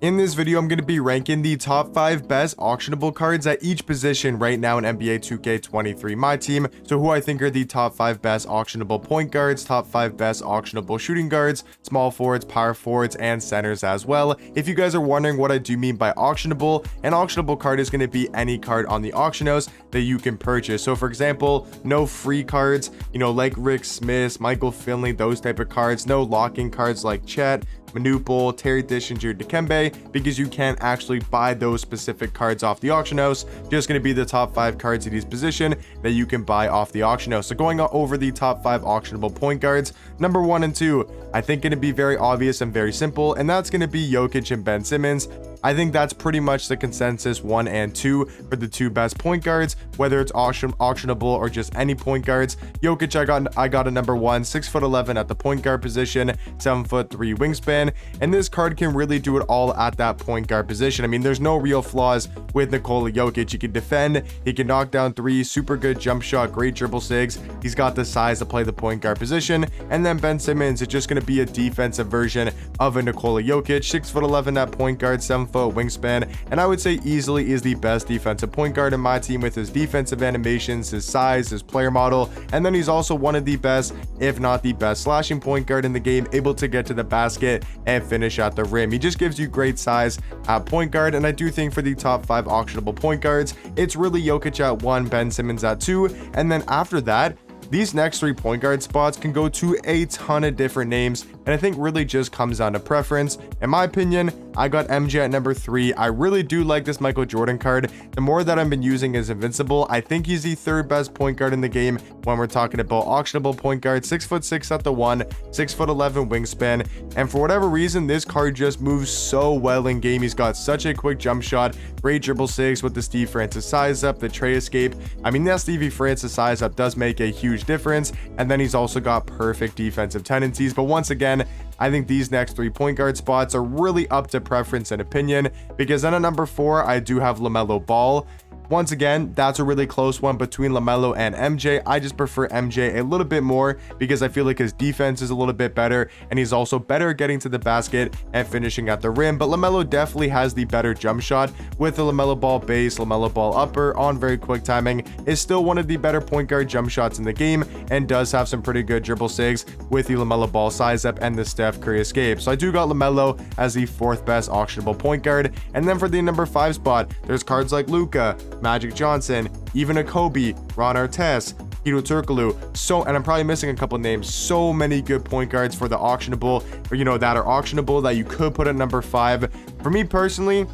In this video, I'm going to be ranking the top 5 best auctionable cards at each position right now in NBA 2K23 My Team. So who I think are the top 5 best auctionable point guards, top 5 best auctionable shooting guards, small forwards, power forwards, and centers as well. If you guys are wondering what I do mean by auctionable, an auctionable card is going to be any card on the auction house that you can purchase. So for example, no free cards, like Rick Smith, Michael Finley, those type of cards. No locking cards like Chet, Manupal, Terry Dishinger, Dikembe, because you can't actually buy those specific cards off the auction house. Just going to be the top 5 cards at each position that you can buy off the auction house. So going over the top 5 auctionable point guards, number 1 and 2, I think going to be very obvious and very simple, and that's going to be Jokic and Ben Simmons. I think that's pretty much the consensus 1 and 2 for the 2 best point guards, whether it's auctionable or just any point guards. Jokic, I got a number 1, 6'11" at the point guard position, 7'3" wingspan, and this card can really do it all at that point guard position. I mean, there's no real flaws with Nikola Jokic. He can defend, he can knock down threes, super good jump shot, great dribble sigs. He's got the size to play the point guard position. And then Ben Simmons is just going to be a defensive version of a Nikola Jokic, 6'11" at point guard, 7' wingspan, and I would say easily is the best defensive point guard in my team with his defensive animations, his size, his player model, and then he's also one of the best, if not the best, slashing point guard in the game, able to get to the basket and finish at the rim. He just gives you great size at point guard, and I do think for the top 5 auctionable point guards, it's really Jokic at 1, Ben Simmons at 2, and then after that, these next 3 point guard spots can go to a ton of different names, and I think really just comes down to preference. In my opinion, I got MJ at number 3. I really do like this Michael Jordan card. The more that I've been using is Invincible. I think he's the 3rd best point guard in the game when we're talking about auctionable point guard. 6'6" at the 1, 6'11" wingspan, and for whatever reason, this card just moves so well in game. He's got such a quick jump shot, great dribble sigs with the Steve Francis size up, the Trey escape. I mean, that Stevie Francis size up does make a huge difference, and then he's also got perfect defensive tendencies. But once again, I think these next 3 point guard spots are really up to preference and opinion, because then at number 4, I do have LaMelo Ball. Once again, that's a really close one between LaMelo and MJ. I just prefer MJ a little bit more because I feel like his defense is a little bit better, and he's also better at getting to the basket and finishing at the rim. But LaMelo definitely has the better jump shot with the LaMelo Ball base, LaMelo Ball upper on very quick timing, is still one of the better point guard jump shots in the game, and does have some pretty good dribble sigs with the LaMelo Ball size up and the Steph Curry escape. So I do got LaMelo as the 4th best auctionable point guard. And then for the number 5 spot, there's cards like Luka, Magic Johnson, even a Kobe, Ron Artest, Hedo Turkoglu, and I'm probably missing a couple names. So many good point guards for the auctionable, or that are auctionable that you could put at number 5. For me personally,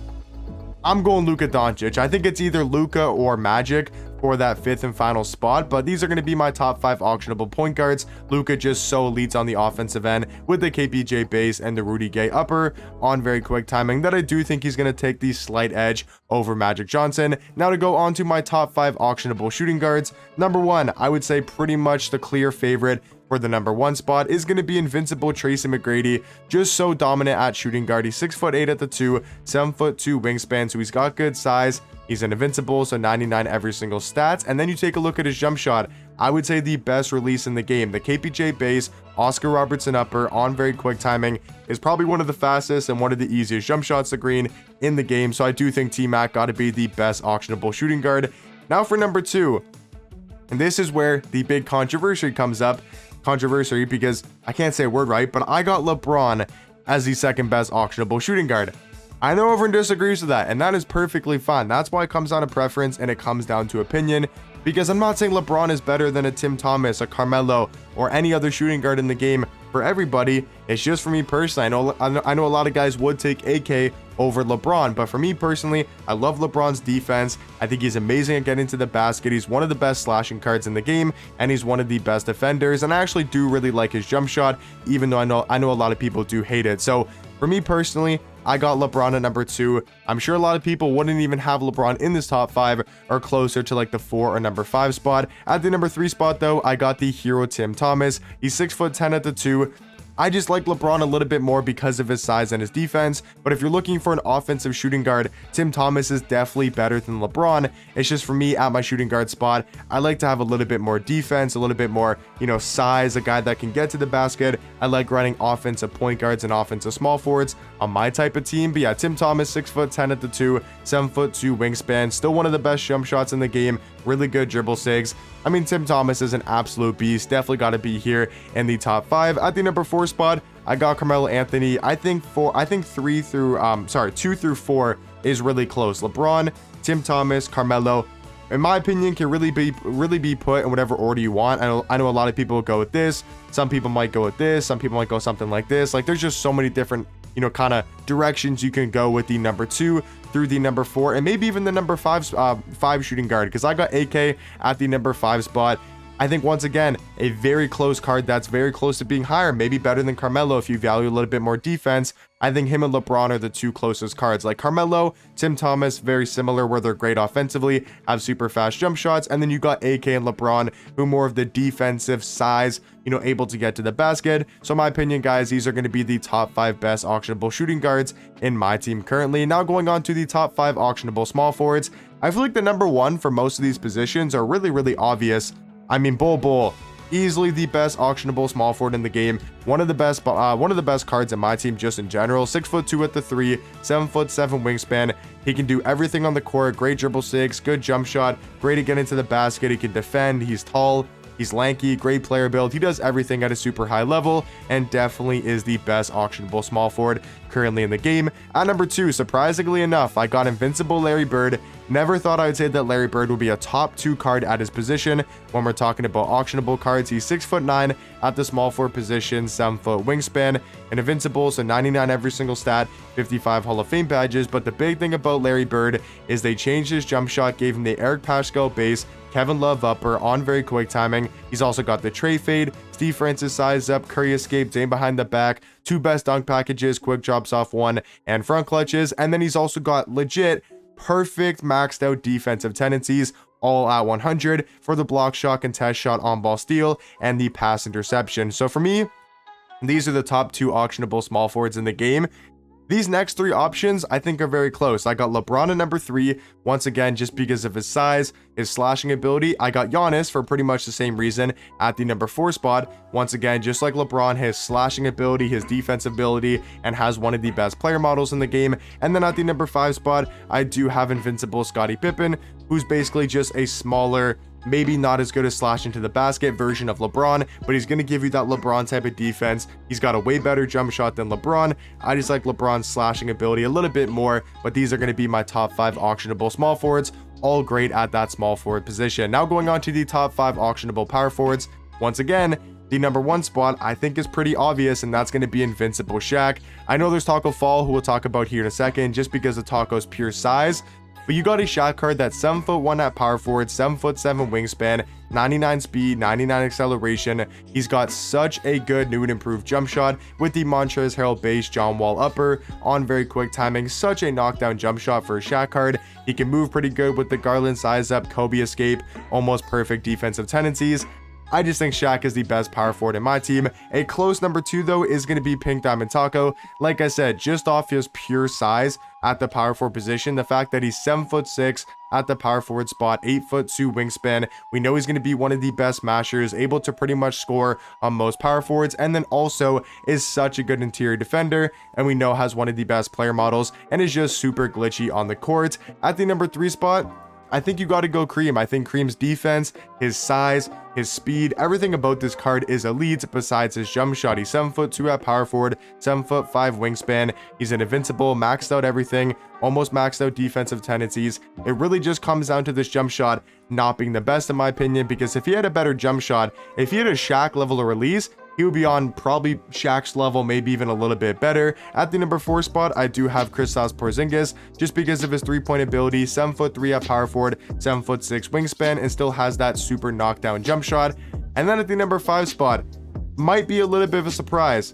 I'm going Luka Doncic. I think it's either Luka or Magic for that 5th and final spot, but these are going to be my top 5 auctionable point guards. Luka just so elite on the offensive end with the KPJ base and the Rudy Gay upper on very quick timing that I do think he's going to take the slight edge over Magic Johnson. Now to go on to my top 5 auctionable shooting guards. Number 1, I would say pretty much the clear favorite for the number 1 spot is going to be Invincible Tracy McGrady. Just so dominant at shooting guard. He's 6'8" at the 2, 7'2" wingspan, so he's got good size. He's an Invincible, so 99 every single stats. And then you take a look at his jump shot. I would say the best release in the game. The KPJ base, Oscar Robertson upper on very quick timing is probably one of the fastest and one of the easiest jump shots to green in the game. So I do think T-Mac got to be the best auctionable shooting guard. Now for number 2. And this is where the big controversy comes up. Controversy because I can't say a word right, but I got LeBron as the 2nd best auctionable shooting guard. I know everyone disagrees with that, and that is perfectly fine. That's why it comes down to preference and it comes down to opinion, because I'm not saying LeBron is better than a Tim Thomas, a Carmelo, or any other shooting guard in the game for everybody. It's just for me personally. I know a lot of guys would take AK over LeBron, but for me personally, I love LeBron's defense. I think he's amazing at getting to the basket. He's one of the best slashing cards in the game, and he's one of the best defenders, and I actually do really like his jump shot, even though I know a lot of people do hate it. So for me personally, I got LeBron at number 2. I'm sure a lot of people wouldn't even have LeBron in this top 5 or closer to like the 4 or number 5 spot. At the number 3 spot though, I got the hero Tim Thomas. He's 6'10" at the 2. I just like LeBron a little bit more because of his size and his defense. But if you're looking for an offensive shooting guard, Tim Thomas is definitely better than LeBron. It's just for me at my shooting guard spot, I like to have a little bit more defense, a little bit more, size, a guy that can get to the basket. I like running offensive point guards and offensive small forwards on my type of team. But yeah, Tim Thomas, 6'10" at the 2, 7'2" wingspan, still one of the best jump shots in the game, really good dribble sigs. I mean, Tim Thomas is an absolute beast. Definitely got to be here in the top 5. At the number 4 spot, I got Carmelo Anthony. I think 2 through 4 is really close. LeBron, Tim Thomas, Carmelo, in my opinion, can really be put in whatever order you want. I know a lot of people go with this. Some people might go with this. Some people might go something like this. Like, there's just so many different kind of directions you can go with the number 2 through the number 4, and maybe even the number 5 shooting guard, because I got AK at the number 5 spot. I think, once again, a very close card that's very close to being higher, maybe better than Carmelo if you value a little bit more defense. I think him and LeBron are the 2 closest cards. Like Carmelo, Tim Thomas, very similar, where they're great offensively, have super fast jump shots. And then you got AK and LeBron, who more of the defensive size, able to get to the basket. So in my opinion, guys, these are going to be the top 5 best auctionable shooting guards in my team currently. Now going on to the top 5 auctionable small forwards. I feel like the number 1 for most of these positions are really, really obvious. I mean, Bol, easily the best auctionable small forward in the game. One of the best cards in my team just in general. 6'2" at the 3, 7'7" wingspan. He can do everything on the court. Great dribble sigs, good jump shot, great to get into the basket. He can defend. He's tall. He's lanky, great player build. He does everything at a super high level and definitely is the best auctionable small forward currently in the game. At number 2, surprisingly enough, I got Invincible Larry Bird. Never thought I would say that Larry Bird would be a top 2 card at his position. When we're talking about auctionable cards, he's 6'9" at the small forward position, 7-foot wingspan, and invincible, so 99 every single stat, 55 Hall of Fame badges. But the big thing about Larry Bird is they changed his jump shot, gave him the Eric Paschall base, Kevin Love upper on very quick timing. He's also got the Trey fade, Steve Francis size up, Curry escape, Dame behind the back, 2 best dunk packages, quick drops off 1, and front clutches. And then he's also got legit perfect maxed out defensive tendencies, all at 100 for the block shot, contest shot, on ball steal, and the pass interception. So for me, these are the top 2 auctionable small forwards in the game. These next 3 options I think are very close. I got LeBron at number 3, once again, just because of his size, his slashing ability. I got Giannis for pretty much the same reason at the number 4 spot. Once again, just like LeBron, his slashing ability, his defensive ability, and has one of the best player models in the game. And then at the number 5 spot, I do have Invincible Scottie Pippen, who's basically just a smaller, maybe not as good as slash into the basket version of LeBron, but he's going to give you that LeBron type of defense. He's got a way better jump shot than LeBron. I just like LeBron's slashing ability a little bit more, but these are going to be my top 5 auctionable small forwards, all great at that small forward position. Now going on to the top 5 auctionable power forwards. Once again, the number 1 spot I think is pretty obvious, and that's going to be Invincible Shaq. I know there's Taco Fall, who we'll talk about here in a second, just because of Taco's pure size. But you got a Shaq card that's 7'1" at power forward, 7'7" wingspan, 99 speed, 99 acceleration. He's got such a good new and improved jump shot with the Montrezl Harrell base, John Wall upper on very quick timing. Such a knockdown jump shot for a Shaq card. He can move pretty good with the Garland size up, Kobe escape, almost perfect defensive tendencies. I just think Shaq is the best power forward in my team. A close number 2 though is going to be Pink Diamond Taco. Like I said, just off his pure size at the power forward position, the fact that he's 7'6" at the power forward spot, 8'2" wingspan, we know he's going to be one of the best mashers, able to pretty much score on most power forwards, and then also is such a good interior defender, and we know has one of the best player models, and is just super glitchy on the court. At the number 3 spot, I think you got to go Cream. I think Cream's defense, his size, his speed, everything about this card is elite besides his jump shot. He's 7'2" at power forward, 7'5" wingspan. He's an invincible, maxed out everything, almost maxed out defensive tendencies. It really just comes down to this jump shot not being the best in my opinion, because if he had a better jump shot, if he had a Shaq level of release, he would be on probably Shaq's level, maybe even a little bit better. At the number 4 spot, I do have Kristaps Porzingis, just because of his 3-point ability, 7'3" at power forward, 7'6" wingspan, and still has that super knockdown jump shot. And then at the number 5 spot, might be a little bit of a surprise,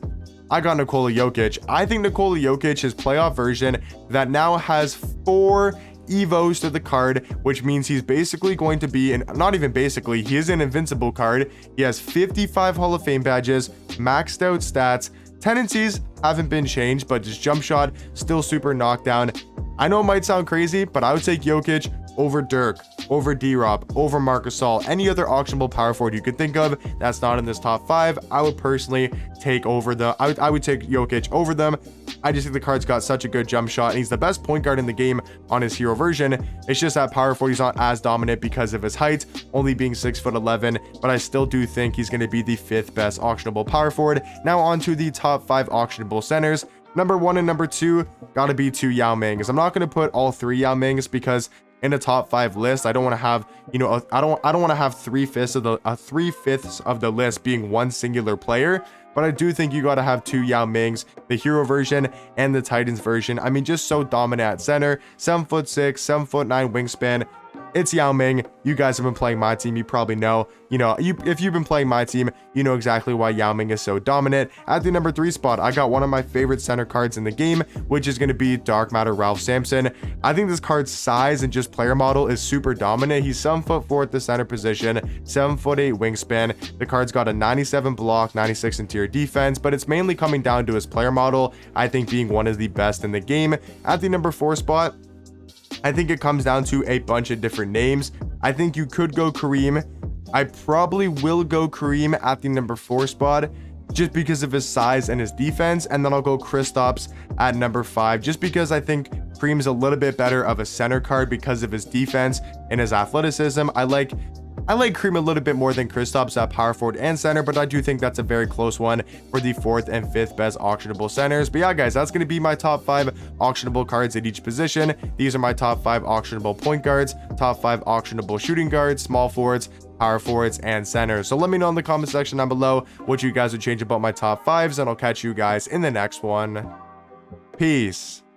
I got Nikola Jokic. I think Nikola Jokic, his playoff version that now has 4 evos to the card, which means he's basically going to be, not even basically, he is an invincible card. He has 55 Hall of Fame badges, maxed out stats, tendencies haven't been changed, but his jump shot still super knockdown. I know it might sound crazy, but I would take Jokic over Dirk, over D-Rob, over Marc Gasol, any other auctionable power forward you could think of that's not in this top 5. I would personally take over I would take Jokic over them. I just think the card's got such a good jump shot, and he's the best point guard in the game on his hero version. It's just that power forward, he's not as dominant because of his height, only being 6'11", but I still do think he's going to be the 5th best auctionable power forward. Now on to the top 5 auctionable centers. Number 1 and number 2 gotta be 2 Yao Mings. I'm not going to put all 3 Yao Mings because in a top 5 list, I don't want to have, you know, I don't want to have 3/5 of the list being one singular player. But I do think you got to have 2 Yao Mings, the hero version and the Titans version. I mean, just so dominant at center, 7'6", 7'9" wingspan. It's Yao Ming. You guys have been playing my team. You probably know, if you've been playing my team, you know exactly why Yao Ming is so dominant. At the number 3 spot, I got one of my favorite center cards in the game, which is going to be Dark Matter Ralph Sampson. I think this card's size and just player model is super dominant. He's 7'4" at the center position, 7'8" wingspan. The card's got a 97 block, 96 interior defense, but it's mainly coming down to his player model, I think being one of the best in the game. At the number 4 spot, I think it comes down to a bunch of different names. I think you could go Kareem. I probably will go Kareem at the number 4 spot just because of his size and his defense, and then I'll go Kristaps at number 5 just because I think Kareem's a little bit better of a center card because of his defense and his athleticism. I like Kareem a little bit more than Kristaps at power forward and center, but I do think that's a very close one for the 4th and 5th best auctionable centers. But yeah, guys, that's going to be my top 5 auctionable cards at each position. These are my top 5 auctionable point guards, top 5 auctionable shooting guards, small forwards, power forwards, and centers. So let me know in the comment section down below what you guys would change about my top 5s, and I'll catch you guys in the next one. Peace.